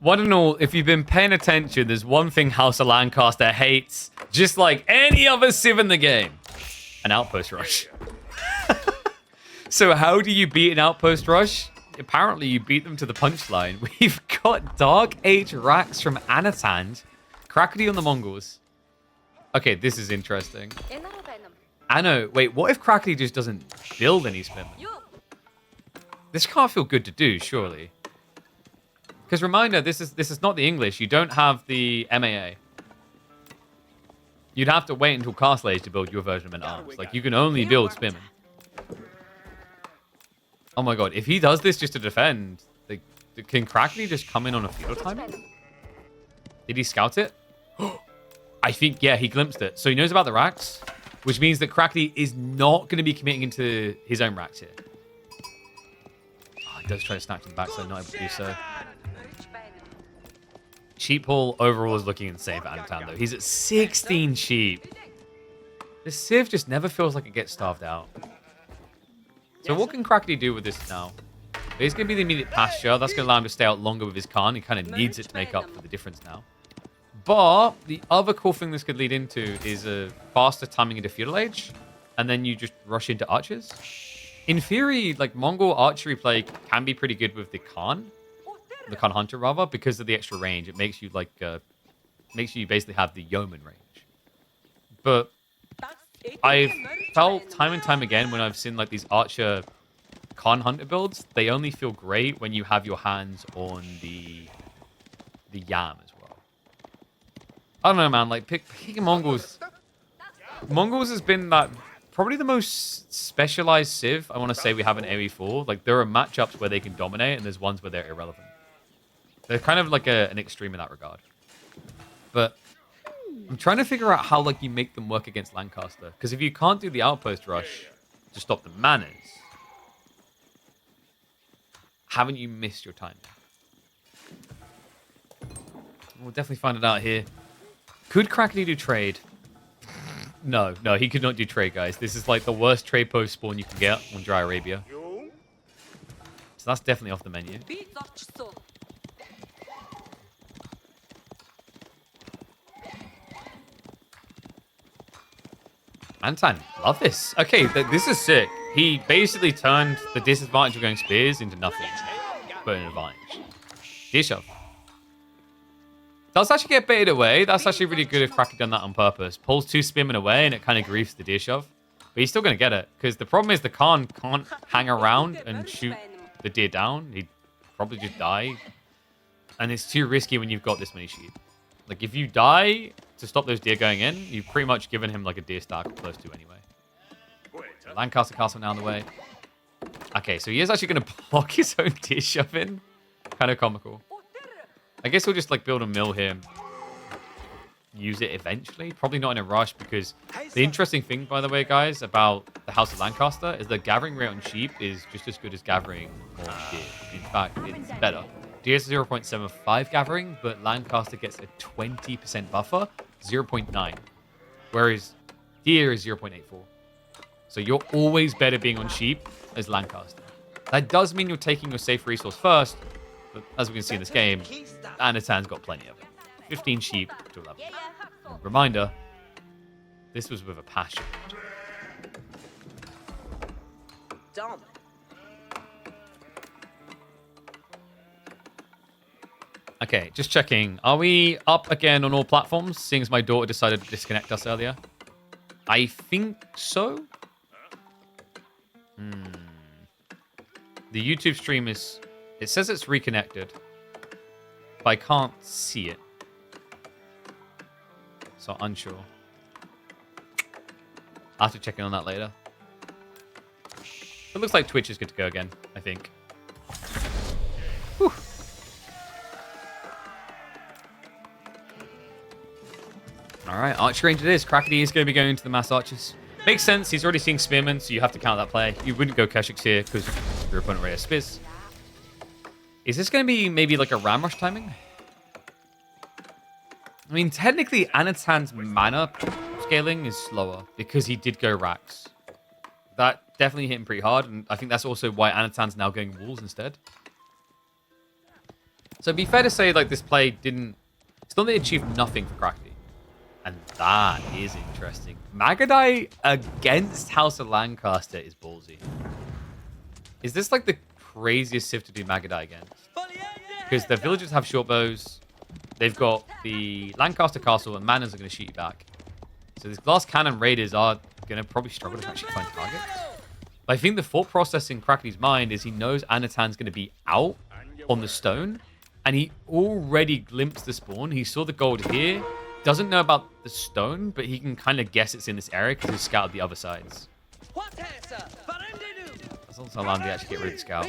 One and all, if you've been paying attention, there's one thing House of Lancaster hates, just like any other civ in the game. An outpost rush. So how do you beat an outpost rush? Apparently you beat them to the punchline. We've got Dark Age racks from Anatan. Crackety on the Mongols. Okay, this is interesting. I know. Wait, what if Crackety just doesn't build any spin? This can't feel good to do, surely. Because reminder, this is not the English. You don't have the MAA. You'd have to wait until Castle Age to build your version of an arms. Like, you can only build Spearman. Oh my god, if he does this just to defend, can Crackety just come in on a feudal time? Did he scout it? I think, yeah, he glimpsed it. So he knows about the racks, which means that Crackety is not going to be committing into his own racks here. Oh, he does try to snatch them back, so not able to do so. Sheep haul overall is looking insane for Anatan, though. He's at 16 sheep. This civ just never feels like it gets starved out. So what can Crackety do with this now? He's going to be the immediate pasture. That's going to allow him to stay out longer with his Khan. He kind of needs it to make up for the difference now. But the other cool thing this could lead into is a faster timing into Feudal Age. And then you just rush into archers. In theory, like, Mongol archery play can be pretty good with the Khan. The Khan Hunter, rather, because of the extra range. It makes you, like, makes you basically have the yeoman range. But I've felt time and time again when I've seen like these archer Khan Hunter builds, they only feel great when you have your hands on the Yam as well. I don't know, man. Like picking Mongols. Mongols has been that probably the most specialized civ I want to say we have in AE4. Like there are matchups where they can dominate, and there's ones where they're irrelevant. They're kind of like an extreme in that regard. But I'm trying to figure out how like you make them work against Lancaster. Because if you can't do the outpost rush to stop the manners, haven't you missed your time? We'll definitely find it out here. Could Crackety do trade? No, he could not do trade, guys. This is like the worst trade post spawn you can get on Dry Arabia. So that's definitely off the menu. Antan, love this. Okay, this is sick. He basically turned the disadvantage of going spears into nothing, but an advantage. Deer shove. Does actually get baited away. That's actually really good if Crackety done that on purpose. Pulls 2 spearmen away and it kind of griefs the deer shove. But he's still going to get it, because the problem is the Khan can't hang around and shoot the deer down. He'd probably just die. And it's too risky when you've got this many sheep. Like, if you die to stop those deer going in, you've pretty much given him, like, a deer stack close to anyway. So Lancaster Castle now on the way. Okay, so he is actually going to block his own deer shove in. Kind of comical. I guess he'll just, like, build a mill here. Use it eventually. Probably not in a rush, because the interesting thing, by the way, guys, about the House of Lancaster is the gathering rate on sheep is just as good as gathering on deer. In fact, it's better. Deer is 0.75 gathering, but Lancaster gets a 20% buffer, 0.9. Whereas deer is 0.84. So you're always better being on sheep as Lancaster. That does mean you're taking your safe resource first, but as we can see in this game, Anatan's got plenty of it. 15 sheep to 11. And reminder, this was with a passion. Dumb. Okay, just checking. Are we up again on all platforms, seeing as my daughter decided to disconnect us earlier? I think so. The YouTube stream is... It says it's reconnected, but I can't see it. So unsure. I'll have to check in on that later. It looks like Twitch is good to go again, I think. Whew. Alright, archer range it is. Crackety is going to be going into the mass archers. Makes sense, he's already seeing spearmen, so you have to count that play. You wouldn't go Keshiks here, because your opponent already has spears. Is this going to be maybe like a ram rush timing? I mean, technically, Anatan's mana scaling is slower, because he did go racks. That definitely hit him pretty hard, and I think that's also why Anatan's now going walls instead. So it'd be fair to say, like, this play didn't... It's not that it achieved nothing for Crackety. And that is interesting. Magadai against House of Lancaster is ballsy. Is this, like, the craziest Civ to do Magadai against? Because the villagers have short bows. They've got the Lancaster castle, and Manners are going to shoot you back. So these glass cannon raiders are going to probably struggle to actually find targets. But I think the thought process in Crackety's mind is he knows Anatan's going to be out on the stone, and he already glimpsed the spawn. He saw the gold here. Doesn't know about the stone, but he can kind of guess it's in this area because he scouted the other sides. That's also allowed him to actually get rid of the scout.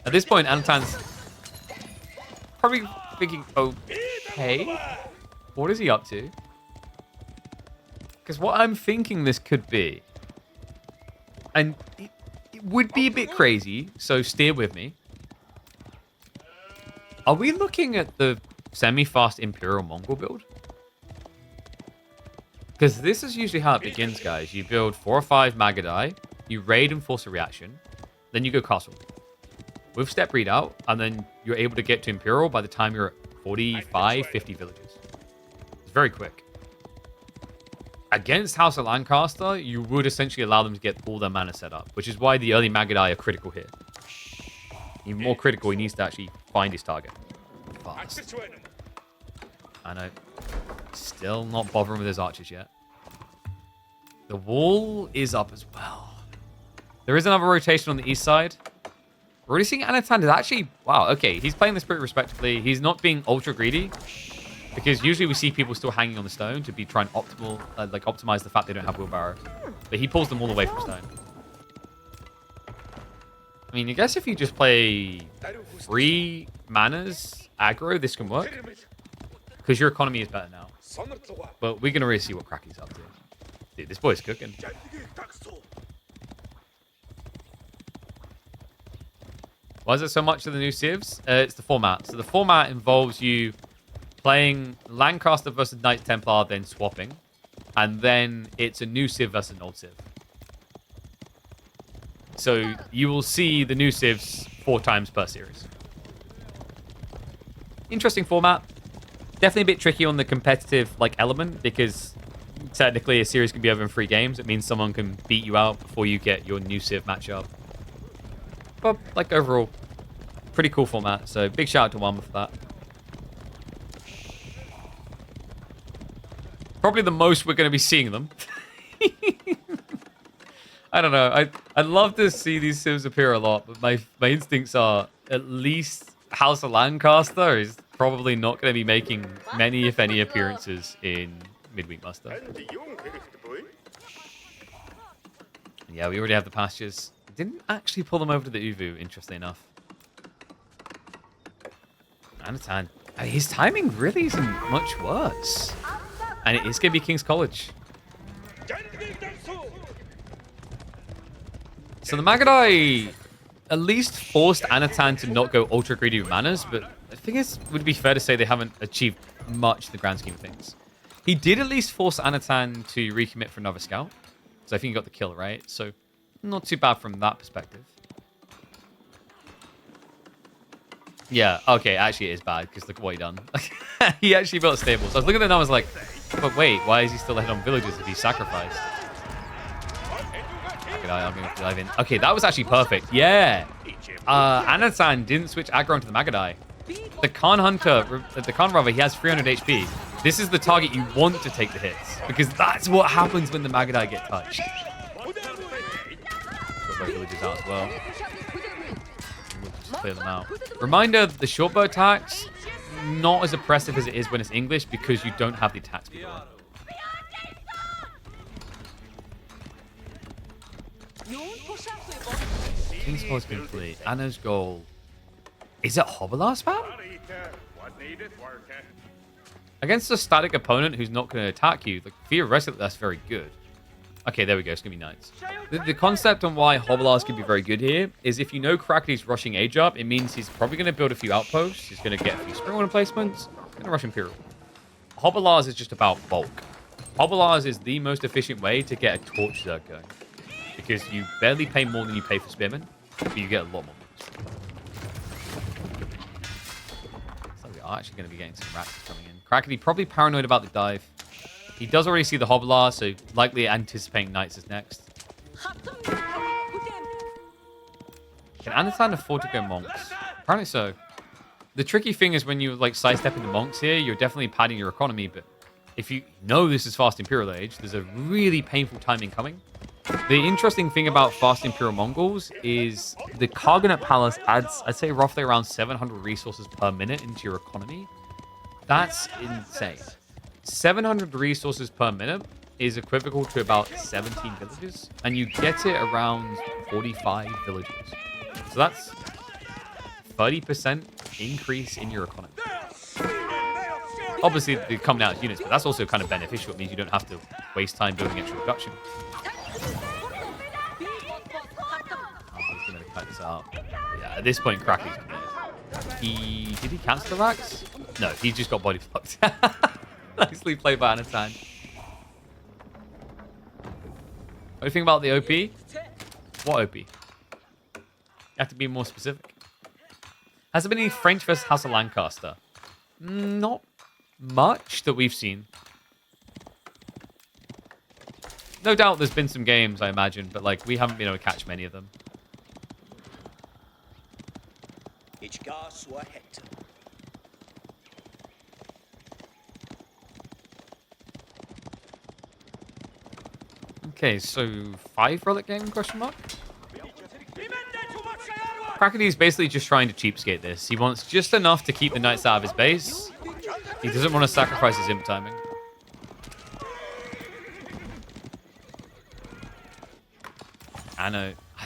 At this point, Anatan's probably thinking, okay, what is he up to? Because what I'm thinking this could be, and it would be a bit crazy, so steer with me. Are we looking at the semi-fast Imperial Mongol build? Because this is usually how it begins, guys. You build 4 or 5 Magadai, you raid and force a reaction, then you go castle. With step read out, and then you're able to get to Imperial by the time you're at 45, 50 villages. It's very quick. Against House of Lancaster, you would essentially allow them to get all their mana set up, which is why the early Magadai are critical here. Even more critical, he needs to actually find his target fast. I know. Still not bothering with his archers yet. The wall is up as well. There is another rotation on the east side. We're already seeing Anatan is actually... Wow, okay. He's playing this pretty respectively. He's not being ultra greedy. Because usually we see people still hanging on the stone to be trying to optimize the fact they don't have wheelbarrow. But he pulls them all away from stone. I mean, I guess if you just play 3 manas aggro, this can work. Because your economy is better now. But we're going to really see what Cracky's up to. Dude, this boy's cooking. Why is it so much of the new civs? It's the format. So the format involves you playing Lancaster versus Knight Templar, then swapping. And then it's a new civ versus an old civ. So you will see the new civs 4 times per series. Interesting format. Definitely a bit tricky on the competitive element, because technically a series can be over in 3 games. It means someone can beat you out before you get your new civ matchup. But overall, pretty cool format. So big shout out to Wamba for that. Probably the most we're going to be seeing them. I don't know. I'd love to see these civs appear a lot, but my instincts are at least House of Lancaster is probably not going to be making many, if any, appearances in Midweek Muster. Yeah, we already have the pastures. Didn't actually pull them over to the Uvu, interestingly enough. Anatan, his timing really isn't much worse. And it is going to be King's College. So the Magadai at least forced Anatan to not go ultra greedy with manas, but I think it would be fair to say they haven't achieved much in the grand scheme of things. He did at least force Anatan to recommit for another scout. So I think he got the kill, right? So not too bad from that perspective. Yeah, okay, actually it is bad, because look what he done. He actually built a stable. So I was looking at the numbers like, but wait, why is he still ahead on villagers if he sacrificed? I'm going to dive in. Okay, that was actually perfect. Yeah. Anatan didn't switch aggro into the Magadai. The Khan Hunter, the Khan Rover, he has 300 HP. This is the target you want to take the hits, because that's what happens when the Magadai get touched. Got villagers out as well. We'll just clear them out. Reminder, the short bow attacks, not as oppressive as it is when it's English, because you don't have the attack speed. King's College complete. Anna's goal. Is it Hobbler spam? Against a static opponent who's not going to attack you, theoretically that's very good. Okay, there we go. It's going to be Knights. The concept on why Hobblars can be very good here is if you know Crackety's rushing age up, it means he's probably going to build a few outposts. He's going to get a few spring order placements. He's going to rush Imperial. Hobblars is just about bulk. Hobblars is the most efficient way to get a torch zerg going. Because you barely pay more than you pay for spearmen, but you get a lot more. are actually going to be getting some rats coming in. Crackety probably paranoid about the dive. He does already see the Hobbler, so likely anticipating Knights is next. Can Anatan afford to go Monks? Apparently so. The tricky thing is when you like sidestep into Monks here, you're definitely padding your economy, but if you know this is fast Imperial Age, there's a really painful timing coming. The interesting thing about fast Imperial Mongols is the Karganet Palace adds, I'd say, roughly around 700 resources per minute into your economy. That's insane. 700 resources per minute is equivalent to about 17 villages, and you get it around 45 villages. So that's 30% increase in your economy. Obviously, they come down as units, but that's also kind of beneficial. It means you don't have to waste time building extra production. He's going to cut this out. Yeah, at this point, Cracky's committed. Did he cancel the racks? No, he just got body blocked. Nicely played by Anatan. What do you think about the OP? What OP? You have to be more specific. Has there been any French versus House of Lancaster? Not much that we've seen. No doubt there's been some games, I imagine, but like we haven't been able to catch many of them. Okay, so 5 relic game question mark? Crackety is basically just trying to cheapskate this. He wants just enough to keep the Knights out of his base. He doesn't want to sacrifice his imp timing. I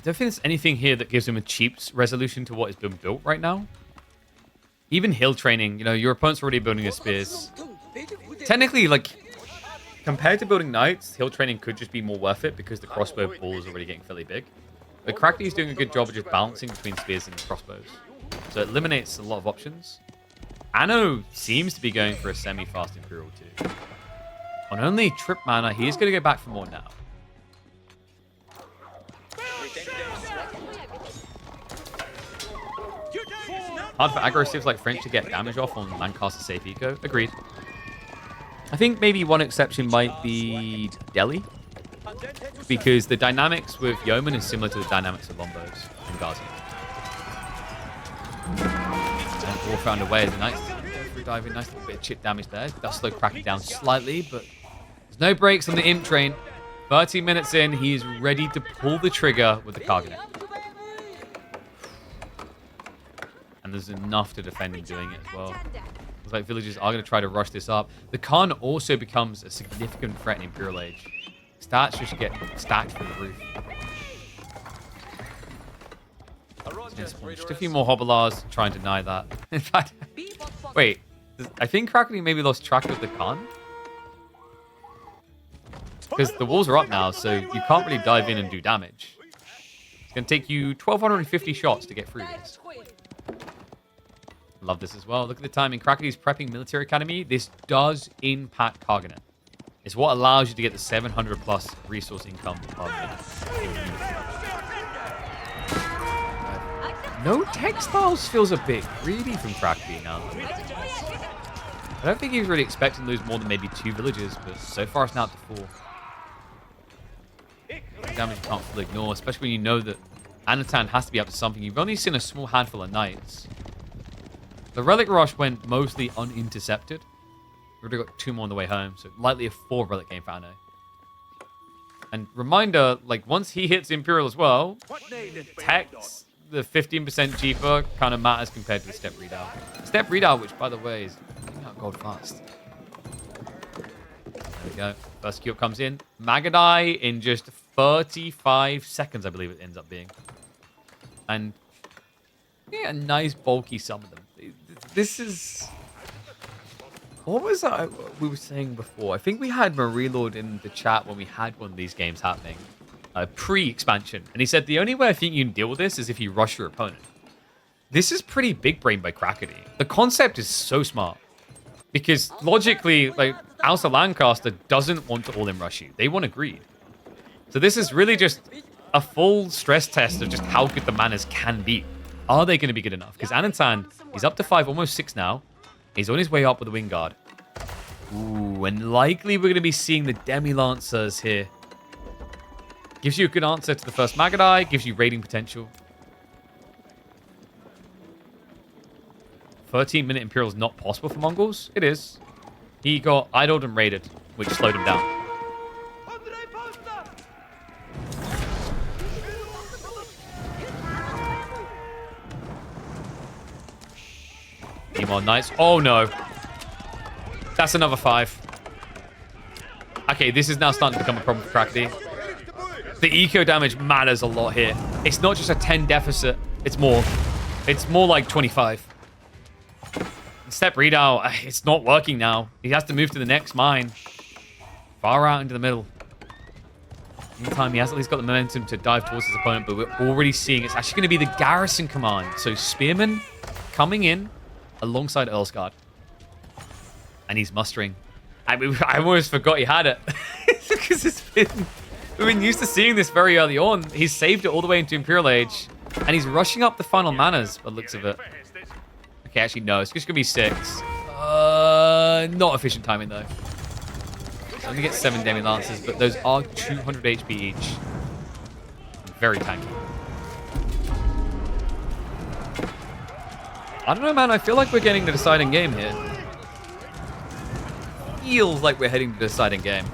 don't think there's anything here that gives him a cheap resolution to what has been built right now. Even hill training, you know, your opponent's already building his spears. Technically, like, compared to building knights, hill training could just be more worth it because the crossbow pool is already getting fairly big. But Crackety is doing a good job of just balancing between spears and crossbows. So it eliminates a lot of options. Anno seems to be going for a semi-fast Imperial too. On only trip mana, he is going to go back for more now. Hard for aggressives like French to get damage off on Lancaster safe eco. Agreed. I think maybe one exception might be Delhi. Because the dynamics with Yeoman is similar to the dynamics of Lombos and Ghazi. And all found a way as a nice free diving, nice little bit of chip damage there. Does slow Crackety down slightly, but there's no brakes on the Imp train. 30 minutes in, he is ready to pull the trigger with the Karganet. And there's enough to defend him doing it as well. Looks like villagers are going to try to rush this up. The Khan also becomes a significant threat in Imperial Age. Stats just get stacked through the roof. Just a few more Hobblars, try and deny that. In fact, wait, I think Crackety maybe lost track of the Khan. Because the walls are up now, so you can't really dive in and do damage. It's going to take you 1,250 shots to get through this. Love this as well. Look at the timing. Crackety's prepping military academy. This does impact Karganet. It's what allows you to get the 700 plus resource income per minute. No textiles feels a bit greedy from Crackety now. I don't think he was really expecting to lose more than maybe 2 villages, but so far it's now up to 4. Damage you can't fully ignore, especially when you know that Anatan has to be up to something. You've only seen a small handful of knights. The Relic Rush went mostly unintercepted. We've already got 2 more on the way home, so likely a 4 Relic game for Anno. And reminder, like, once he hits Imperial as well, Tech's the 15% cheaper kind of matters compared to the Step Redoubt. Step Redoubt, which, by the way, is out gold fast. There we go. First cube comes in. Magadai in just 35 seconds, I believe it ends up being. And yeah, a nice bulky sum of them. This is... What was that we were saying before? I think we had Marie Lord in the chat when we had one of these games happening. Pre-expansion. And he said, the only way I think you can deal with this is if you rush your opponent. This is pretty big brain by Crackety. The concept is so smart. Because logically, like, House of Lancaster doesn't want to all-in rush you. They want to greed. So this is really just a full stress test of just how good the manners can be. Are they going to be good enough? Because Anatan, he's up to 5, almost 6 now. He's on his way up with the Wing Guard. Ooh, and likely we're going to be seeing the Demi-Lancers here. Gives you a good answer to the first Magadai, gives you raiding potential. 13-minute Imperial is not possible for Mongols. It is. He got idled and raided, which slowed him down. Meanwhile, Knights. Oh, no. That's another 5. Okay, this is now starting to become a problem for Crackety. The eco damage matters a lot here. It's not just a 10 deficit. It's more. It's more like 25. Step readout. It's not working now. He has to move to the next mine. Far out into the middle. Meantime, he has at least got the momentum to dive towards his opponent, but we're already seeing it's actually going to be the garrison command. So Spearman coming in alongside Earlsguard. And he's mustering. I almost forgot he had it. Because we've been used to seeing this very early on. He's saved it all the way into Imperial Age. And he's rushing up the final manas by the looks of it. Okay, actually, no. It's just going to be 6. Not efficient timing, though. So I'm going to get 7 Demi-Lancers, but those are 200 HP each. Very tanky. I don't know, man. I feel like we're getting the deciding game here. Feels like we're heading to the deciding game.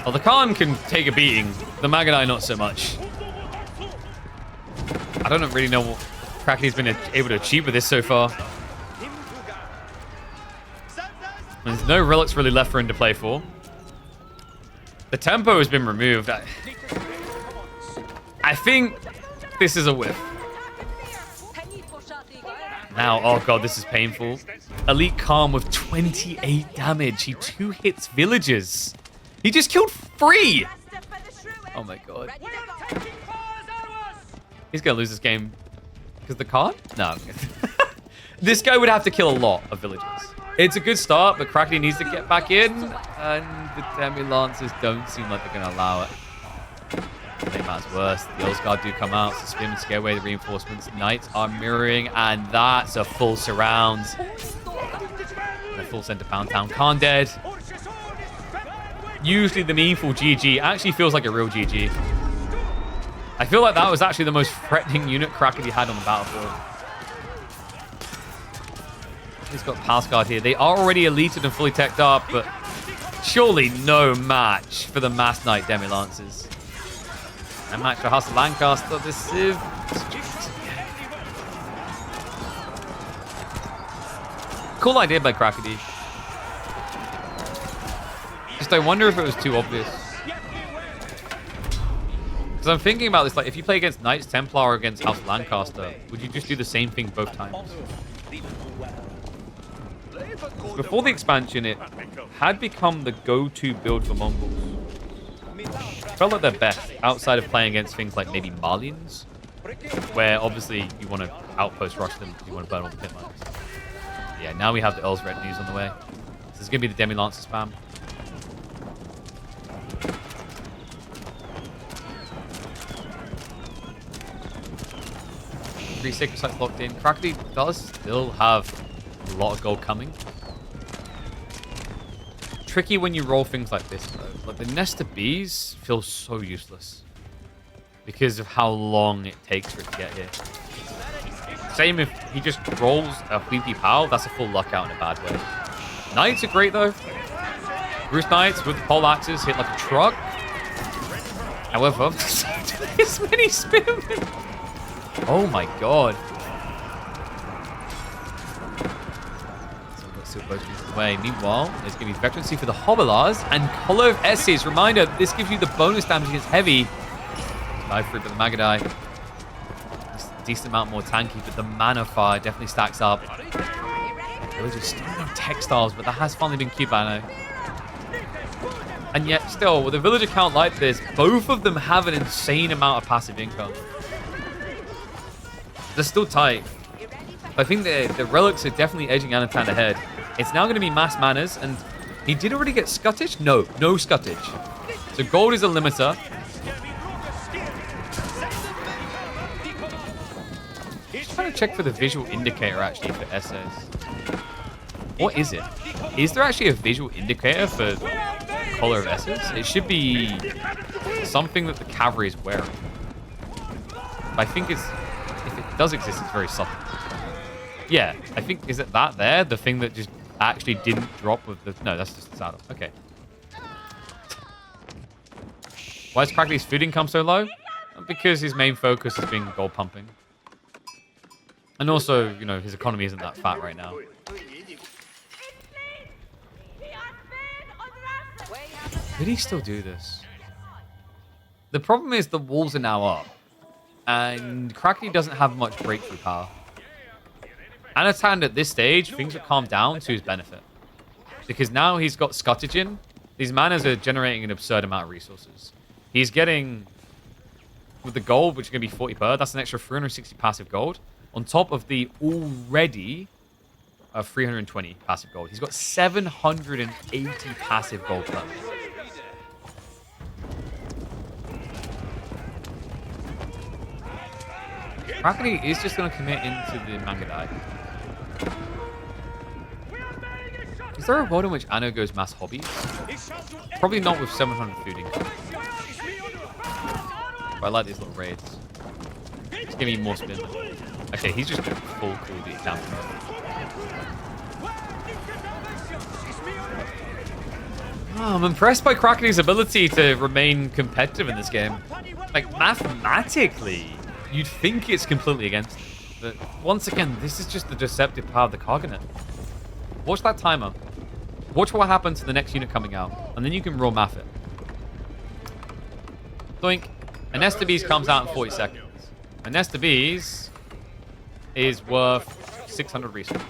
Well, the Khan can take a beating. The Magadai, not so much. I don't really know what Crackety's been able to achieve with this so far. There's no relics really left for him to play for. The tempo has been removed. I think this is a whiff. Now, oh god, this is painful. Elite Khan with 28 damage. He 2-hits villagers. He just killed 3! Oh my god. He's gonna lose this game. Because the Khan? No. This guy would have to kill a lot of villagers. It's a good start, but Crackety needs to get back in. And the Demi-Lancers don't seem like they're gonna allow it. Make matters worse. The Earlsguard do come out, so Spearman scare away the reinforcements. Knights are mirroring, and that's a full surround. And a full center pound town. Khan dead. Usually the meaningful GG actually feels like a real GG. I feel like that was actually the most threatening unit Crackety had on the battlefield. He's got Palace Guard here. They are already elited and fully teched up, but surely no match for the Mass Knight Demi-Lancers. A match for House of Lancaster. The Civ. Cool idea by Crackety. Just I wonder if it was too obvious. Because I'm thinking about this, like, if you play against Knights Templar or against House of Lancaster, would you just do the same thing both times? Before the expansion, it had become the go-to build for Mongols. Felt like their best outside of playing against things like maybe Malians, where obviously you want to outpost rush them, you want to burn all the pit mines. Yeah, now we have the Earl's retinues on the way. This is going to be the Demi-Lancer spam. Three sacred sites locked in. Crackety does still have a lot of gold coming. Tricky when you roll things like this, though. Like the Nest of Bees feels so useless because of how long it takes for it to get here. Same if he just rolls a Weepy Pal, that's a full luck out in a bad way. Knights are great, though. Bruce Knights with the pole axes hit like a truck. However, this many spearmen. Oh my god. Still both moves away. Meanwhile, there's going to be veterancy for the Hobilars and Hollow of Esses. Reminder, this gives you the bonus damage against heavy. Dive through for the Magadai. Just a decent amount more tanky, but the mana fire definitely stacks up. Villagers still no textiles, but that has finally been Cubano. And yet, still, with a villager count like this, both of them have an insane amount of passive income. They're still tight. I think the relics are definitely edging Anatan ahead. It's now going to be mass manas, and he did already get Scuttage? No, no Scuttage. So gold is a limiter. trying to check for the visual indicator actually for SS. What is it? Is there actually a visual indicator for color of SS? It should be something that the cavalry is wearing. But I think it's, if it does exist, it's very subtle. Yeah, I think, is it that there? The thing that just actually didn't drop with the, no, that's just the saddle. Okay. Why is Crackley's food income so low? Because his main focus has been gold pumping. And also, you know, his economy isn't that fat right now. Did he still do this? The problem is the walls are now up. And Crackley doesn't have much breakthrough power. Anatan at this stage, things have calmed down to his benefit. Because now he's got Scottagen. These manas are generating an absurd amount of resources. He's getting, with the gold, which is going to be 40 per, that's an extra 360 passive gold. On top of the already 320 passive gold. He's got 780 passive gold per. Crackley is just going to commit into the Mangadai. Is there a world in which Anno goes mass hobbies? Probably not with 700 food income. But I like these little raids. Just give me more spin. Okay, he's just going full cool beat down. Oh, I'm impressed by Crackley's ability to remain competitive in this game. Like, mathematically, you'd think it's completely against it. But once again, this is just the deceptive power of the Cargonet. Watch that timer. Watch what happens to the next unit coming out. And then you can raw math it. Doink. An Estabese comes out in 40 seconds. An Estabese is worth 600 resources.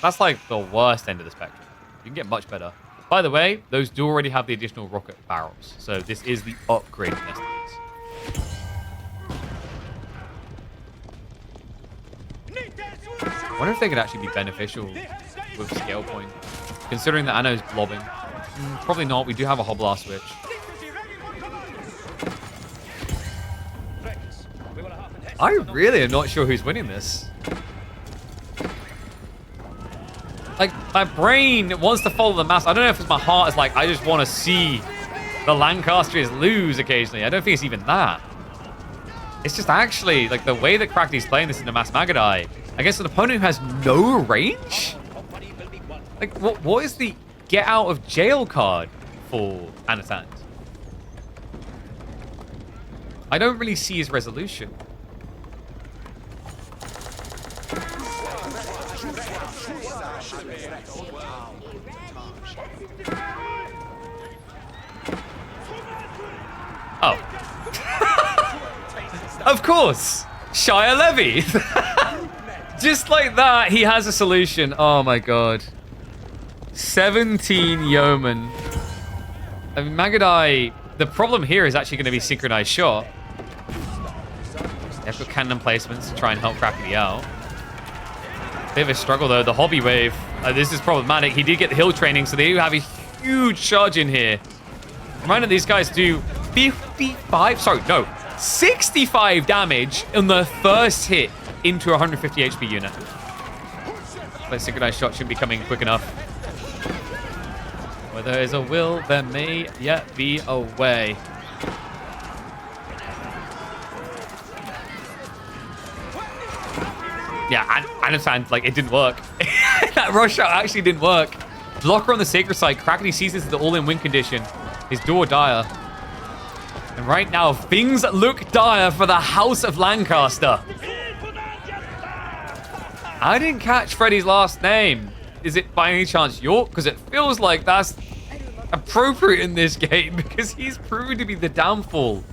That's like the worst end of the spectrum. You can get much better. By the way, those do already have the additional rocket barrels. So this is the upgraded Estabese. I wonder if they could actually be beneficial with scale point. Considering that Anno's blobbing. Probably not. We do have a Hoblar switch. I really am not sure who's winning this. Like, my brain wants to follow the mass. I don't know if it's my heart is like, I just want to see the Lancasters lose occasionally. I don't think it's even that. It's just actually, like, the way that Crackley's playing this in the Mass Magadai against an opponent who has no range? Like, what is the get out of jail card for Anatan? I don't really see his resolution. Oh. Of course. Shire Levy. Just like that, he has a solution. Oh my god. 17 yeomen. I mean, Magadai, the problem here is actually going to be synchronized shot. They've got cannon placements to try and help Crackley out. Bit of a struggle though. The hobby wave. This is problematic. He did get the hill training, so they do have a huge charge in here. Remember, these guys do 65 damage in the first hit into a 150 HP unit. But synchronized shot should be coming quick enough. Where there is a will, there may yet be a way. Yeah, I understand, like, it didn't work. That rush shot actually didn't work. Blocker on the sacred side. Crackley sees this as the all-in win condition. His door dire. And right now, things look dire for the House of Lancaster. I didn't catch Freddy's last name. Is it by any chance York? Because it feels like that's appropriate in this game because he's proven to be the downfall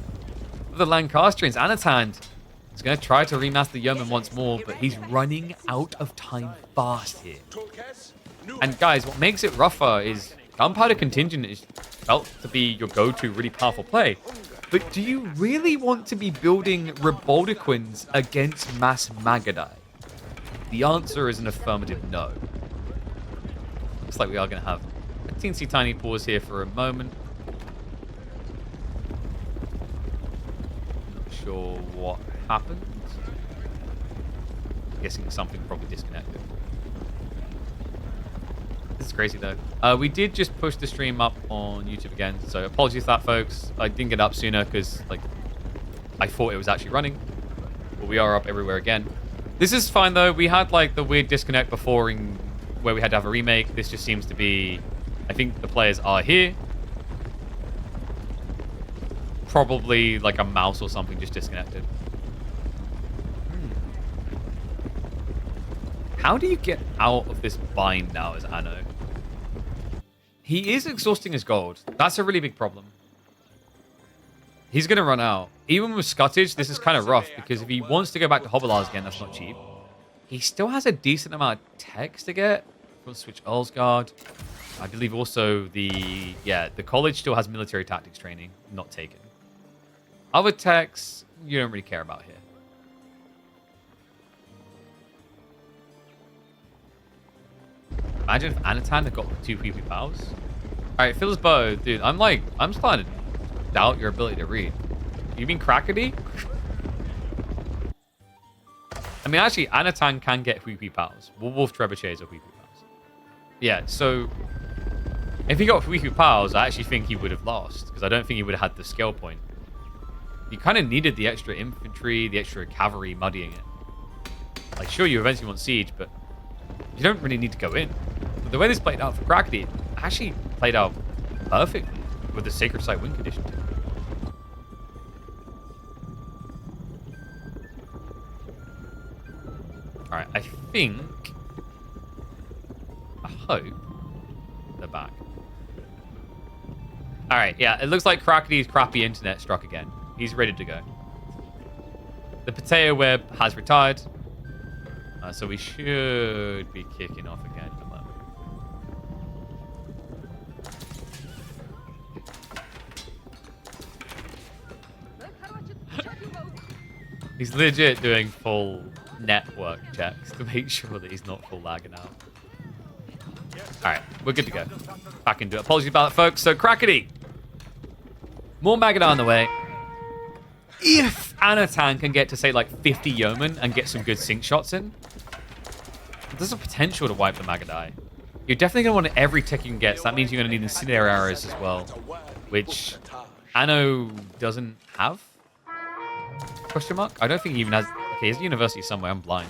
of the Lancastrians. Anatan is going to try to remaster Yeoman once more, but he's running out of time fast here. And guys, what makes it rougher is Gunpowder Contingent is felt to be your go-to really powerful play. But do you really want to be building Reboldequins against Mass Magadai? The answer is an affirmative no. Looks like we are going to have a teensy tiny pause here for a moment. sure what happened. Guessing something probably disconnected. This is crazy though. We did just push the stream up on YouTube again, so apologies for that, folks. I didn't get up sooner because like I thought it was actually running, but we are up everywhere again. This is fine though. We had like the weird disconnect before in where we had to have a remake. This just seems to be, I think the players are here. Probably like a mouse or something just disconnected. How do you get out of this bind now as Anno? He is exhausting his gold. That's a really big problem. He's going to run out. Even with Scuttage, this is kind of rough because if he wants to go back to Hobbelars again, that's not cheap. He still has a decent amount of techs to get. We'll switch Earlsguard. I believe also the college still has military tactics training, not taken. Other techs, you don't really care about here. Imagine if Anatan had got 2 PP powers. Alright, Phil's bow. Dude, I'm starting to doubt your ability to read. You mean Crackety? I mean, actually, Anatan can get Whoopie powers. Wolf Trebuchets are Whoopie powers. Yeah, so if he got Whoopie powers, I actually think he would have lost because I don't think he would have had the skill point. You kind of needed the extra infantry, the extra cavalry muddying it. Like, sure, you eventually want siege, but you don't really need to go in. But the way this played out for Crackety, it actually played out perfectly with the Sacred Site win condition too. Alright, I hope they're back. Alright, yeah, it looks like Crackety's crappy internet struck again. He's ready to go. The potato web has retired. So we should be kicking off again at the moment. He's legit doing full network checks to make sure that he's not full lagging out. Alright, we're good to go. Back into it. Apologies about that, folks. So, Crackety. More Magadai on the way. If Anatan can get to, say, like 50 Yeomen and get some good sync shots in, there's a potential to wipe the Magadai. You're definitely going to want every tech you can get, so that means you're going to need incendiary arrows as well, which Anno doesn't have? Question mark? I don't think he even has... Okay, he's a university somewhere. I'm blind.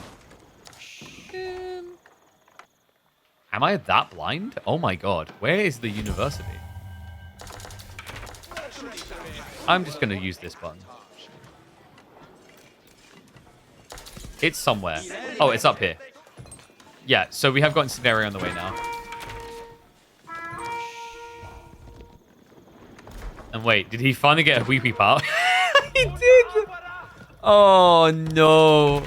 Am I that blind? Oh my god. Where is the university? I'm just going to use this button. It's somewhere. Oh, it's up here. Yeah, so we have got incendiary on the way now. And wait, did he finally get a weepy power? He did! Oh, no.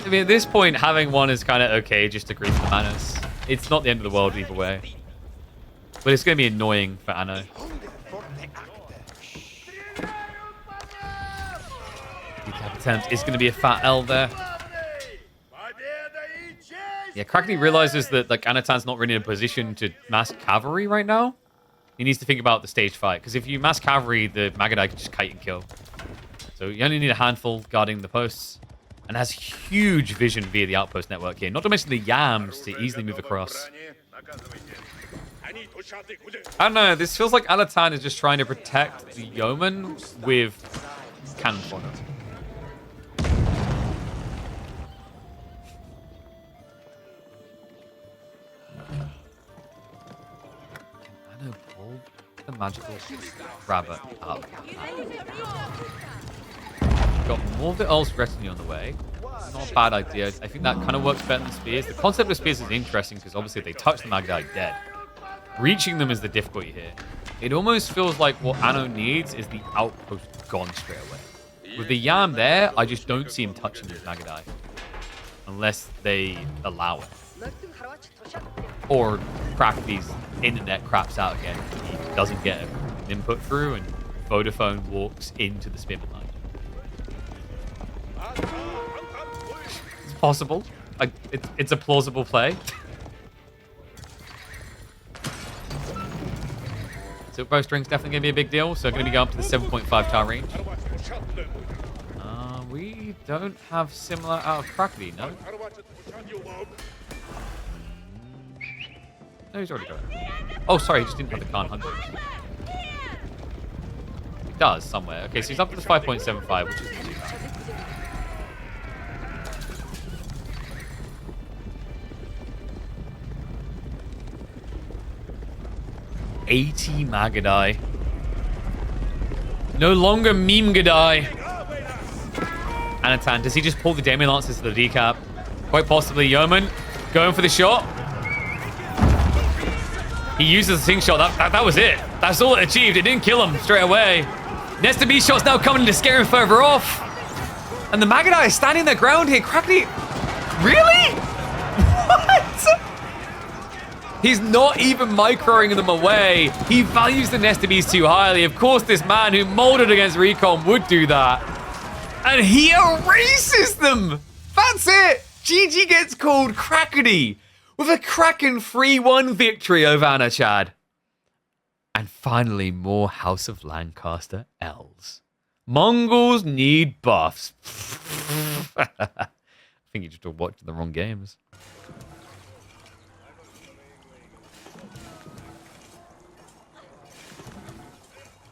I mean, at this point, having one is kind of okay, just to grease the manners. It's not the end of the world either way. But it's going to be annoying for Anno. Attempt is going to be a fat L there. Yeah, Crackety realizes that like Anatan's not really in a position to mass cavalry right now. He needs to think about the stage fight, because if you mass cavalry, the Magadai can just kite and kill. So you only need a handful guarding the posts, and has huge vision via the outpost network here. Not to mention the yams to easily move across. I don't know, this feels like Anatan is just trying to protect the yeoman with cannon fodder. The magical rabbit up. Got more of the Earl's retinue on the way. Not a bad idea. I think that kind of works better than spears. The concept of spears is interesting because obviously if they touch the Magadai dead. Reaching them is the difficulty here. It almost feels like what Anno needs is the outpost gone straight away. With the Yam there, I just don't see him touching his Magadai. Unless they allow it. Or Crackety's internet craps out again. He doesn't get an input through and Vodafone walks into the spearman line. It's possible. It's a plausible play. Silk bowstring's definitely going to be a big deal, so going to be going up to the 7.5 tar range. We don't have similar out of Crackety, no? No, he's already got it. Oh, sorry, he just didn't have the Khan Hunters. He does, somewhere. Okay, so he's up to the 5.75, which isn't too bad. $80 Magadai. No longer Meme Gadai. Anatan, does he just pull the Damien Lancers to the decap? Quite possibly. Yeoman going for the shot. He uses the sing shot. That was it. That's all it achieved. It didn't kill him straight away. Nesta B shot's now coming to scare him further off. And the Magadai is standing their ground here. Crackety. Really? What? He's not even microing them away. He values the Nesta Bees too highly. Of course, this man who molded against Recon would do that. And he erases them. That's it. GG gets called Crackety with a Kraken 3-1 victory over Anachad. And finally, more House of Lancaster L's. Mongols need buffs. I think you just watched the wrong games.